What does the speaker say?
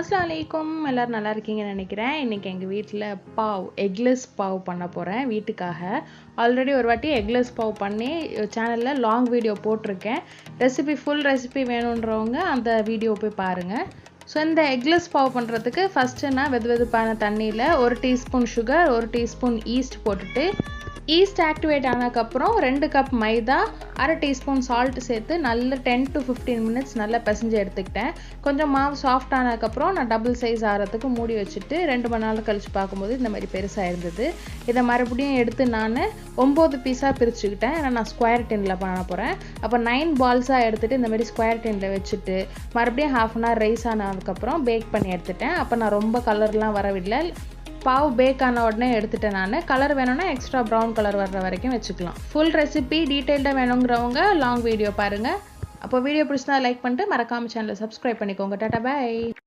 அஸ்ஸலாமு அலைக்கும். எல்லாரும் நல்லா இருக்கீங்கன்னு நினைக்கிறேன். இன்றைக்கி எங்கள் வீட்டில் எக்லெஸ் பாவ் பண்ண போகிறேன் வீட்டுக்காக. ஆல்ரெடி ஒரு வாட்டி எக்லெஸ் பாவ் பண்ணி சேனலில் லாங் வீடியோ போட்டிருக்கேன். ஃபுல் ரெசிபி வேணுன்றவங்க அந்த வீடியோ போய் பாருங்கள். ஸோ இந்த எக்லெஸ் பாவ் பண்ணுறதுக்கு ஃபஸ்ட்டு நான் வெதுவெதுப்பான தண்ணியில் 1 டீஸ்பூன் சுகர், 1 டீஸ்பூன் ஈஸ்ட் போட்டுட்டு, ஈஸ்ட் ஆக்டிவேட் ஆனதுக்கப்புறம் 2 கப் மைதா, 1/2 டீஸ்பூன் சால்ட் சேர்த்து நல்ல 10 to 15 மினிட்ஸ் நல்லா பிசைஞ்சு எடுத்துக்கிட்டேன். கொஞ்சம் மாவு சாஃப்ட் ஆனதுக்கப்புறம் நான் டபுள் சைஸ் ஆகிறதுக்கு மூடி வச்சுட்டு 2 மணி நேரம் கழித்து பார்க்கும்போது இந்த மாதிரி பெருசாக இருந்தது. இதை மறுபடியும் எடுத்து நான் 9 பீஸாக பிரிச்சுக்கிட்டேன். ஏன்னா நான் ஸ்கொயர் டின்னில் பண்ண போகிறேன். அப்போ 9 பால்ஸாக எடுத்துகிட்டு இந்த மாதிரி ஸ்கொயர் டின்னில் வச்சுட்டு மறுபடியும் ½ அன் ஹவர் ரைஸ் ஆனதுக்கப்புறம் பேக் பண்ணி எடுத்துட்டேன். அப்போ நான் ரொம்ப கலர்லாம் வரவில்லை. பாவ் பேக் ஆன உடனே எடுத்துட்டேன் நான். கலர் வேணும்னா எக்ஸ்ட்ரா ப்ரௌன் கலர் வர்ற வரைக்கும் வச்சுக்கலாம். ஃபுல் ரெசிபி டீட்டெயில்டாக வேணுங்கிறவங்க லாங் வீடியோ பாருங்கள். அப்போ வீடியோ பிடிச்சினா லைக் பண்ணிட்டு மறக்காமல் சேனலை சப்ஸ்கிரைப் பண்ணிக்கோங்க. Tata bye.